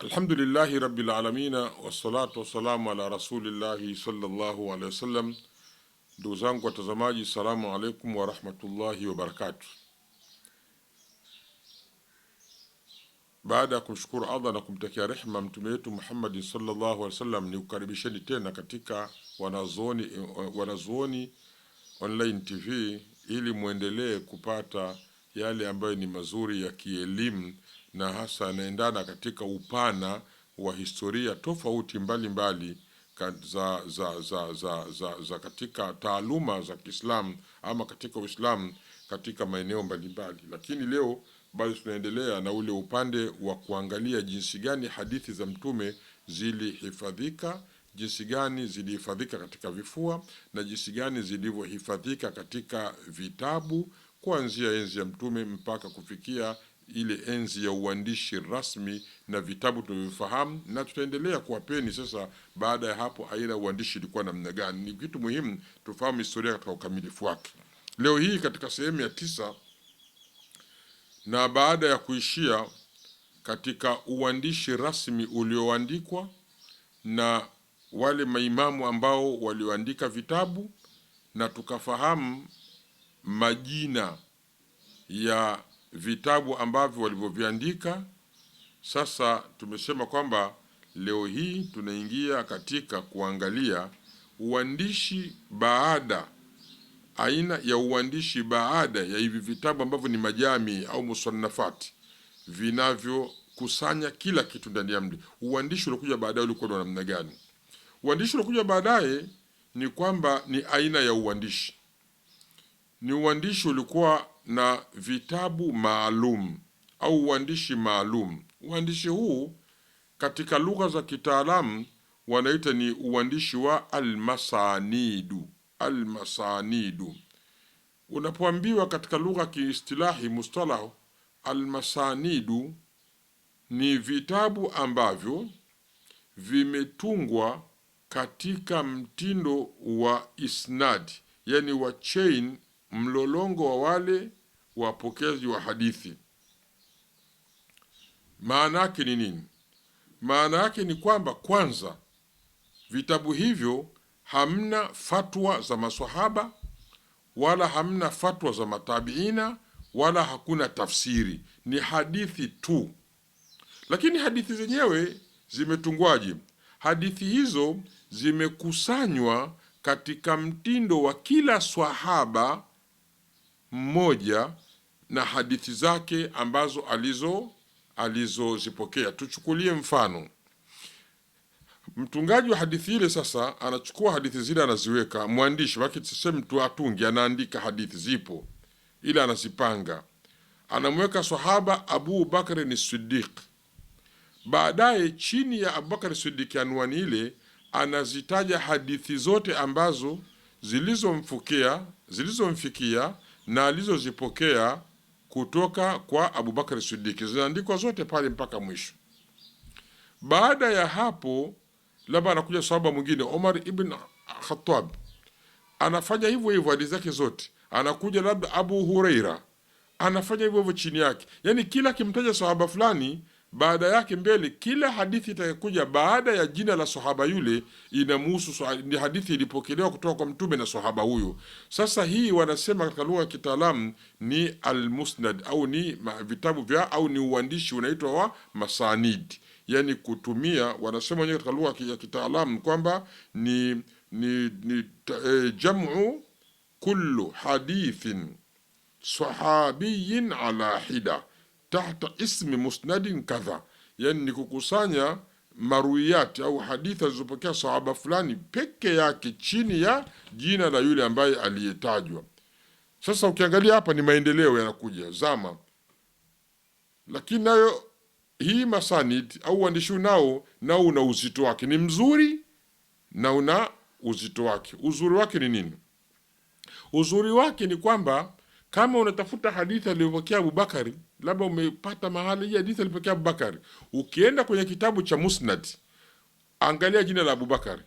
Alhamdulillahi rabbil alamin wassalatu wassalamu ala rasulillahi sallallahu alaihi wasallam. Ndugu zangu watazamaji, salamu alaikum wa rahmatullahi wa barakatuh. Baada ya kumshukuru Allah na kumtakia rehema mtume wetu Muhammad sallallahu alaihi wasallam, ni kukaribisheni tena katika wanazuoni online TV ili muendelee kupata yale ambayo ni mazuri ya kielimu na hasa yanaendana katika upana wa historia tofauti mbalimbali za katika taaluma za Kiislamu ama katika Uislamu katika maeneo mbalimbali. Lakini leo bado tunaendelea na ule upande wa kuangalia jinsi gani hadithi za mtume zilihifadhika, jinsi gani zilihifadhika katika vifua na jinsi gani zilivyohifadhika katika vitabu kuanzia enzi ya mtume mpaka kufikia ile enzi ya uandishi rasmi na vitabu tunavyofahamu, na tutaendelea kuwapeni sasa baada ya hapo aina uandishi ilikuwa namna gani. Ni kitu muhimu tufahamu historia katika ukamilifu wake. Leo hii katika sehemu ya 9, na baada ya kuishia katika uandishi rasmi ulioandikwa na wale maimamu ambao walioandika vitabu, na tukafahamu majina ya vitabu ambavyo walivyoviandika. Sasa tumesema kwamba leo hii tunaingia katika kuangalia uandishi baada, aina ya uandishi baada ya hivi vitabu ambavyo ni majami au musannafati vinavyokusanya kila kitu ndani ya mli. Uandishi uliokuja baadaye ulikuwa na namna gani? Uandishi uliokuja baadaye ni kwamba ni aina ya uandishi, ni uandishi ulikuwa na vitabu maalum au uandishi maalum. Uandishi huu katika lugha za kitaalamu wanaita ni uandishi wa almasanidu. Almasanidu, unapoambiwa katika lugha kiistilahi mustalah, almasanidu ni vitabu ambavyo vimetungwa katika mtindo wa isnadi, yani wa chain, mlolongo wa wale wapokezi wa hadithi. Maana yake ni nini? Maana yake ni kwamba kwanza, vitabu hivyo hamna fatwa za maswahaba wala hamna fatwa za matabiina wala hakuna tafsiri, ni hadithi tu. Lakini hadithi zenyewe zimetungwaje? Hadithi hizo zimekusanywa katika mtindo wa kila swahaba mmoja na hadithi zake ambazo alizozipokea. Tuchukulie mfano, mtungaji wa hadithi ile sasa anachukua hadithi zile anaziweka, mwandishi wake tuseme mtu atungi, anaandika hadithi zipo ila anazipanga, anamweka sahaba Abu Bakr ni Siddiq. Baadaye chini ya Abu Bakr Siddiq anwani ile anazitaja hadithi zote ambazo zilizomfikia na alizozipokea kutoka kwa Abu Bakr Siddiq, zinaandikwa zote pale mpaka mwisho. Baada ya hapo labda anakuja sahaba mwingine Omar ibn Khattab, anafanya hivyo hivyo hadithi zake zote. Anakuja labda Abu Huraira, anafanya hivyo hivyo chini yake. Yani kila kimtaja sahaba fulani, baada yake mbele kila hadithi itakuja baada ya jina la sahaba yule inamuhusu, ni hadithi ilipokelewa kutoka kwa mtume na sahaba huyo. Sasa hii wanasema katika lugha ya kitaalamu ni almusnad au ni vitabu vya au ni uandishi unaitwa wa masanid. Yani kutumia, wanasema wenyewe katika lugha ya kitaalamu kwamba ni jamu kullu hadithin sahabiyin ala hida tahta ismi musnadin kadha, yani ni kukusanya maruyati au hadithi zilizopokea sahaba fulani peke yake chini ya jina la yule ambaye aliyetajwa. Sasa ukiangalia hapa ni maendeleo yanakuja zama, lakini nayo hii masanid au uandishi nao una uzito wake, ni mzuri na una uzito wake. Uzuri wake ni nini? Uzuri wake ni kwamba kama unatafuta hadithi aliyopokea Abubakari, labda umepata mahali hii hadithi alipokea Abubakari, ukienda kwenye kitabu cha musnad, angalia jina la Abubakari,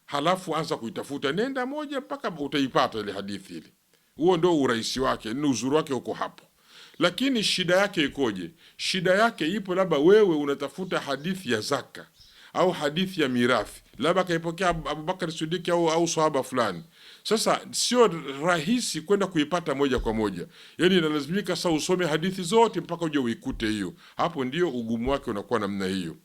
halafu anza kuitafuta, nenda moja mpaka utaipata ile hadithi ile. Huo ndio urahisi wake, ni uzuri wake uko hapo. Lakini shida yake ikoje? Shida yake ipo labda wewe unatafuta hadithi ya zaka au hadithi ya mirathi, labda kaipokea Abubakar Siddiq au sahaba fulani. Sasa sio rahisi kwenda kuipata moja kwa moja, yani inalazimika sasa usome hadithi zote mpaka uje uikute hiyo. Hapo ndio ugumu wake unakuwa namna hiyo.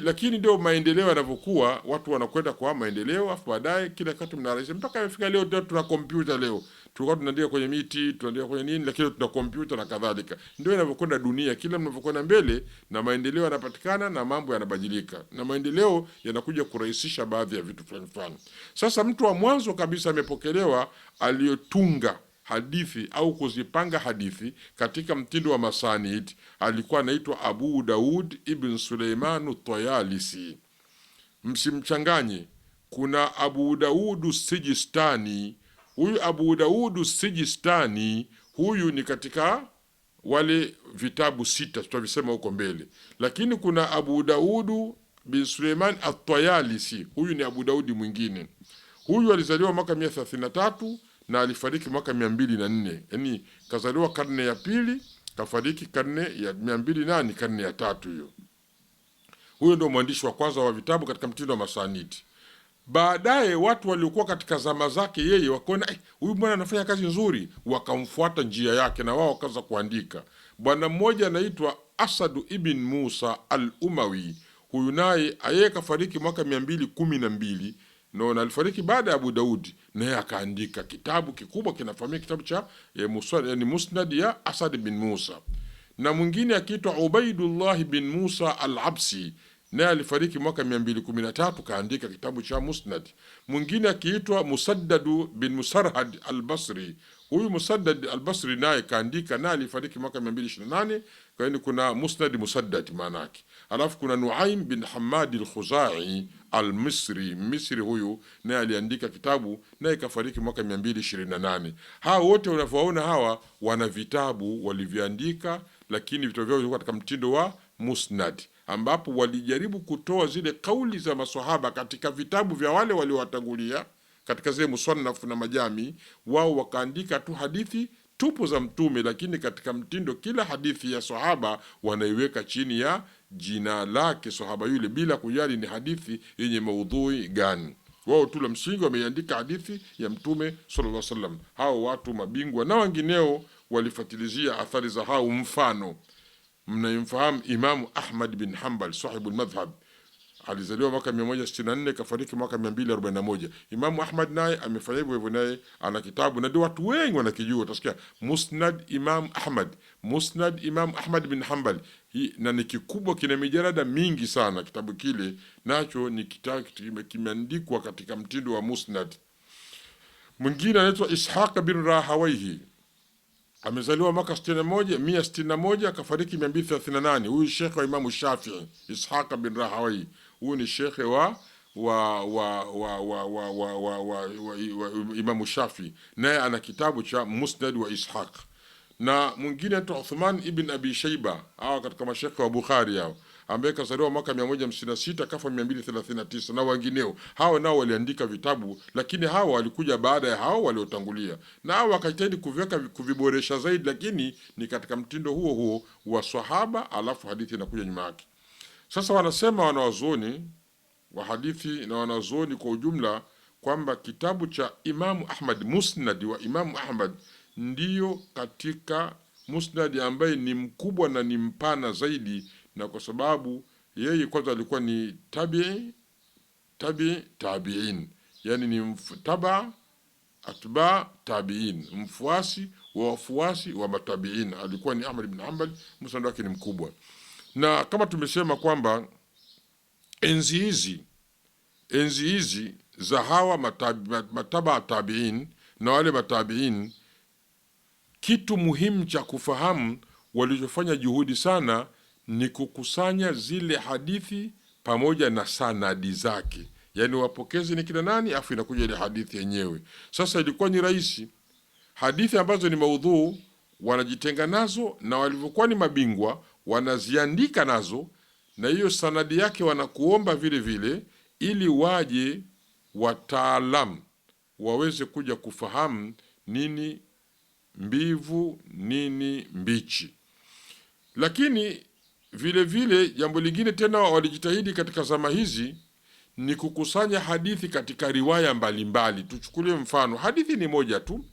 Lakini ndio maendeleo yanavyokuwa, watu wanakwenda kwa maendeleo, afu baadaye kila kitu mnarahisisha mpaka imefika leo tuna kompyuta. Leo tulikuwa tunaandika kwenye miti, tunaandika kwenye nini, lakini tuna kompyuta na kadhalika. Ndio inavyokwenda dunia, kila mnavyokwenda mbele na maendeleo yanapatikana na mambo yanabadilika, na maendeleo yanakuja kurahisisha baadhi ya vitu fulani. Sasa mtu wa mwanzo kabisa amepokelewa aliyotunga hadithi au kuzipanga hadithi katika mtindo wa masanid alikuwa anaitwa Abu Daud ibn Suleiman Tayalisi. Msimchanganye, kuna Abu Daud Sijistani. Huyu Abu Daud Sijistani huyu ni katika wale vitabu 6 tutavisema huko mbele, lakini kuna Abu Daud bin Suleiman At-Tayalisi. Huyu ni Abu Daudi mwingine. Huyu alizaliwa mwaka 133 na alifariki mwaka 204. Yani kazaliwa karne ya pili, kafariki karne ya 208, karne ya 3 hiyo. Huyo ndio mwandishi wa kwanza wa vitabu katika mtindo wa masanidi. Baadaye watu waliokuwa katika zama zake yeye wakaona huyu bwana anafanya kazi nzuri, wakamfuata njia yake na wao wakaanza kuandika. Bwana mmoja anaitwa Asad ibn Musa al-Umawi. Huyu naye yeye kafariki mwaka 212 na alifariki baada ya Abu Daudi, naye akaandika kitabu kikubwa kinafahamika, kitabu cha Musnad ya Asad bin Musa. Na mwingine akiitwa Ubaidullah bin Musa al-Absi, naye alifariki mwaka 213, kaandika kitabu cha Musnad. Mwingine akiitwa Musaddad bin Musarhad al-Basri. Huyu Musaddad al-Basri naye kaandika, naye alifariki mwaka 228. Kwa hiyo kuna Musnad Musaddad maana yake. Alafu kuna Nuaim bin Hamad al-Khuzai al-Misri, Misri huyu naye aliandika kitabu, naye kafariki mwaka 228. Hawa wote unavyoona hawa wana vitabu walivyoandika, lakini vitabu vyao vilikuwa katika mtindo wa musnad, ambapo walijaribu kutoa zile kauli za maswahaba katika vitabu vya wale waliowatangulia katika zile musannaf na majami. Wao wakaandika tu hadithi tupo za Mtume, lakini katika mtindo kila hadithi ya sahaba wanaiweka chini ya jina lake sahaba yule, bila kujali ni hadithi yenye maudhui gani. Wao tu la msingi wameandika hadithi ya Mtume sallallahu alaihi wasallam. Hao watu mabingwa na wengineo walifuatilizia athari za hao. Mfano, mnayemfahamu Imamu Ahmad bin Hanbal sahibul madhhab, alizaliwa mwaka 164 kafariki mwaka 241. Imamu Ahmad naye amefanya hivyo, naye ana kitabu na ndio watu wengi wanakijua. Utasikia Musnad Imam Ahmad, Musnad Imam Ahmad bin Hanbal, na ni kikubwa, kina mijarada mingi sana. Kitabu kile nacho ni kitabu kimeandikwa katika mtindo wa musnad. Mwingine anaitwa Ishaq bin Rahawayhi, amezaliwa mwaka 161 akafariki 238. Huyu shekhe wa Imamu Shafi'i, Ishaq bin Rahawayhi. Huyu ni shekhe wa Imamu Shafi'i, naye ana kitabu cha Musnad wa Ishaq. Na mwingine anaitwa Uthman ibn Abi Shayba, hawa katika mashekhe wa Bukhari hao, ambaye kazaliwa mwaka 156 kafa 239, na wengineo. Hao nao waliandika vitabu, lakini hao walikuja baada ya hao waliotangulia, na hao wakajitahidi kuviboresha zaidi, lakini ni katika mtindo huo huo wa sahaba, alafu hadithi inakuja nyuma yake. Sasa wanasema wanawazuoni wa hadithi na wanazuoni kwa ujumla kwamba kitabu cha Imamu Ahmad, Musnad wa Imamu Ahmad, ndiyo katika musnad ambaye ni mkubwa na ni mpana zaidi, na kwa sababu yeye kwanza alikuwa ni tabi'in, yani ni atba tabi'in, mfuasi wa wafuasi wa matabi'in. Alikuwa ni Ahmad ibn Hanbal, musnad wake ni mkubwa. Na kama tumesema kwamba enzi hizi za hawa mataba tabi'in na wale matabi'in, kitu muhimu cha kufahamu walichofanya juhudi sana ni kukusanya zile hadithi pamoja na sanadi zake, yani wapokezi ni kina nani, afu inakuja ile hadithi yenyewe. Sasa ilikuwa ni rahisi, hadithi ambazo ni maudhu wanajitenga nazo, na walivyokuwa ni mabingwa wanaziandika nazo, na hiyo sanadi yake wanakuomba vile vile, ili waje wataalamu waweze kuja kufahamu nini mbivu, nini mbichi. Lakini vile vile jambo lingine tena walijitahidi katika zama hizi ni kukusanya hadithi katika riwaya mbalimbali. Tuchukulie mfano, hadithi ni moja tu,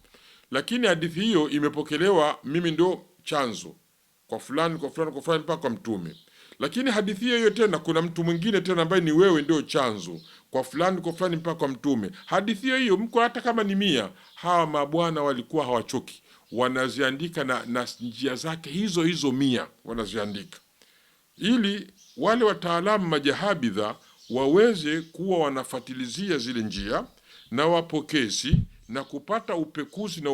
lakini hadithi hiyo imepokelewa, mimi ndio chanzo, kwa fulani kwa fulani kwa fulani mpaka kwa Mtume. Lakini hadithi hiyo tena kuna mtu mwingine tena ambaye ni wewe ndio chanzo, kwa fulani kwa fulani mpaka kwa Mtume. Hadithi hiyo mko hata kama ni 100, hawa mabwana walikuwa hawachoki, wanaziandika na njia zake hizo 100 wanaziandika, ili wale wataalamu majahabidha waweze kuwa wanafatilizia zile njia na wapokezi na kupata upekuzi na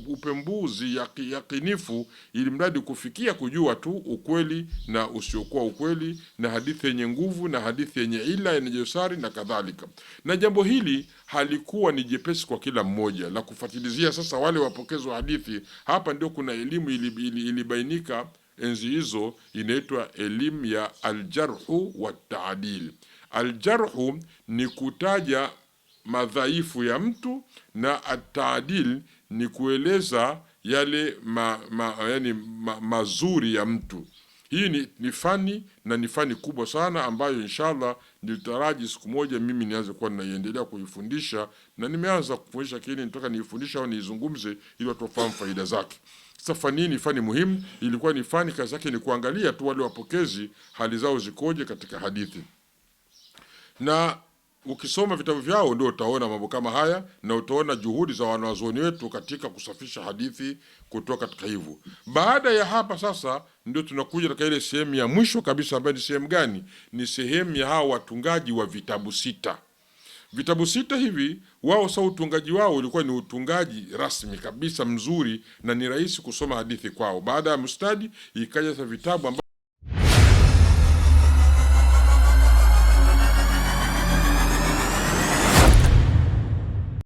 upembuzi yakinifu, ili mradi kufikia kujua tu ukweli na usiokuwa ukweli, na hadithi yenye nguvu na hadithi yenye ila yenye dosari na kadhalika. Na jambo hili halikuwa ni jepesi kwa kila mmoja la kufatilizia. Sasa wale wapokezi wa hadithi, hapa ndio kuna elimu ilibainika enzi hizo, inaitwa elimu ya aljarhu wa taadil. Aljarhu ni kutaja madhaifu ya mtu, na ataadil ni kueleza yale mazuri ya mtu. Hii ni fani, na ni fani kubwa sana ambayo inshallah nilitaraji siku moja mimi nianze kuwa naiendelea kuifundisha, na nimeanza kufundisha, lakini nitaka niifundisha au niizungumze ili watu wafahamu faida zake. Sasa fani ni fani muhimu, ilikuwa ni fani kazi yake ni kuangalia tu wale wapokezi hali zao zikoje katika hadithi. Na ukisoma vitabu vyao ndio utaona mambo kama haya, na utaona juhudi za wanazuoni wetu katika kusafisha hadithi kutoka katika hivyo. Baada ya hapa sasa ndio tunakuja katika ile sehemu ya mwisho kabisa, ambayo ni sehemu gani? Ni sehemu ya hao watungaji wa vitabu 6. Vitabu 6 hivi, wao sasa utungaji wao ulikuwa ni utungaji rasmi kabisa mzuri, na ni rahisi kusoma hadithi kwao. Baada ya mustadi ikaja sasa vitabu